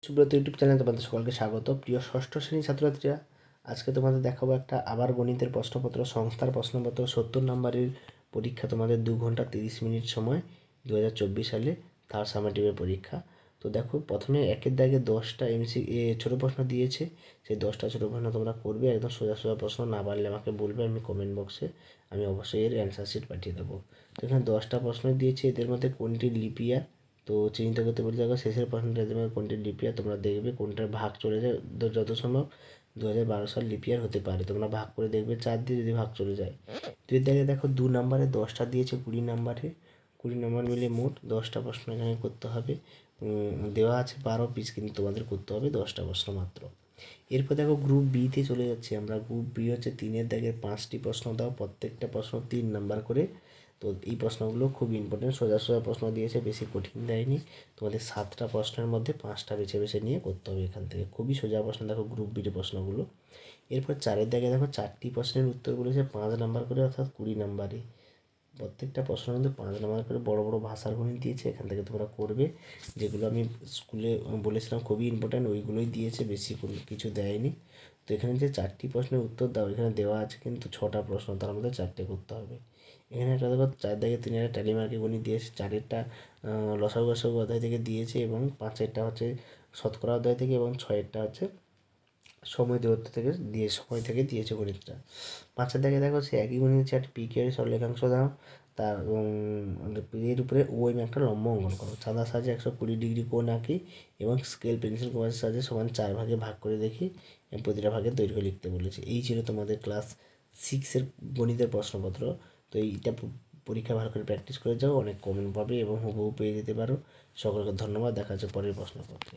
Subrata YouTube চ্যানেলে তোমাদের সকলকে স্বাগত। প্রিয় ষষ্ঠ শ্রেণীর ছাত্রছাত্রীরা, আজকে তোমাদের দেখাবো একটা আবার গণিতের প্রশ্নপত্র, সংস্থার প্রশ্নপত্র 70 নম্বরের পরীক্ষা। তোমাদের 2 ঘন্টা 30 মিনিট সময়, 2024 সালে থার্ড সামেটিভের পরীক্ষা। তো দেখো, প্রথমে একের দাগে 10টা ছোটো প্রশ্ন দিয়েছে। সেই 10টা ছোটো প্রশ্ন তোমরা করবে, একদম সোজা সোজা প্রশ্ন। না পারলে আমাকে বলবে, আমি কমেন্ট বক্সে আমি অবশ্যই এর অ্যান্সার শিট পাঠিয়ে দেবো। তো এখানে 10টা প্রশ্ন দিয়েছে, এদের মধ্যে কোনটি লিপিয়ার তো চিহ্নিত করতে বলে। দেখো শেষের প্রশ্নটা তোমার কোনটি লিপিয়ার, তোমরা দেখবে কোনটার ভাগ চলে যায়। যত সম্ভব 2012 সাল লিপিয়ার হতে পারে, তোমরা ভাগ করে দেখবে 4 দিয়ে যদি ভাগ চলে যায়। তুই দেখো 2 নম্বরে 10টা দিয়েছে, 20 নম্বরে 20 নম্বর মিলে মোট 10টা প্রশ্ন এখানে করতে হবে। দেওয়া আছে 12 পিস, কিন্তু তোমাদের করতে হবে 10টা প্রশ্ন মাত্র। এরপর দেখো গ্রুপ বিতে চলে যাচ্ছি আমরা। গ্রুপ বি হচ্ছে 3-এর দাগের 5টি প্রশ্ন দাও, প্রত্যেকটা প্রশ্ন 3 নাম্বার করে। তো এই প্রশ্নগুলো খুব ইম্পর্টেন্ট, সোজা সোজা প্রশ্ন দিয়েছে, বেশি কঠিন দেয়নি। তোমাদের 7টা প্রশ্নের মধ্যে 5টা বেছে বেছে নিয়ে করতে হবে। এখান থেকে খুবই সোজা প্রশ্ন দেখো গ্রুপ বির প্রশ্নগুলো। এরপর 4-এর দাগে দেখো 4টি প্রশ্নের উত্তর বলেছে 5 নাম্বার করে, অর্থাৎ 20 নাম্বারে। প্রত্যেকটা প্রশ্নের মধ্যে 5 নাম্বার করে বড় বড় ভাষার গণিত দিয়েছে, এখান থেকে তোমরা করবে। যেগুলো আমি স্কুলে বলেছিলাম খুবই ইম্পর্ট্যান্ট, ওইগুলোই দিয়েছে, বেশি কোনো কিছু দেয়নি। তো এখানে যে 4টি প্রশ্নের উত্তর দাও, এখানে দেওয়া আছে কিন্তু 6টা প্রশ্ন, তার মধ্যে 4টে করতে হবে। এখানে একটা দেখো 4 দাগে 3 একটা ট্যালি মার্কের গণিত দিয়েছে, 4এরটা লসাগু গসাগু অধ্যায় থেকে দিয়েছে, এবং 5এরটা হচ্ছে শতকরা অধ্যায় থেকে, এবং 6এরটা হচ্ছে সময় দূরত্ব থেকে সময় থেকে দিয়েছে গণিতটা। 5এর দাগে দেখো সে একই গণিত চার্ট পিকিউর সরলেখাংশ দাও, তার এর উপরে ওএম একটা লম্ব অঙ্কন করো। চাঁদার সাহায্যে 120 ডিগ্রি কোণ আঁকি, এবং স্কেল পেন্সিল কমাসের সাহায্যে সমান 4 ভাগে ভাগ করে দেখি, এবং প্রতিটা ভাগের দৈর্ঘ্য লিখতে বলেছে। এই ছিল তোমাদের ক্লাস 6-এর গণিতের প্রশ্নপত্র। তো এইটা পরীক্ষা ভালো করে প্র্যাকটিস করে যাও, অনেক কমেন্ট পাবে এবং হুবহু পেয়ে যেতে পারো। সকলকে ধন্যবাদ, দেখা হচ্ছে পরের প্রশ্নপত্রে।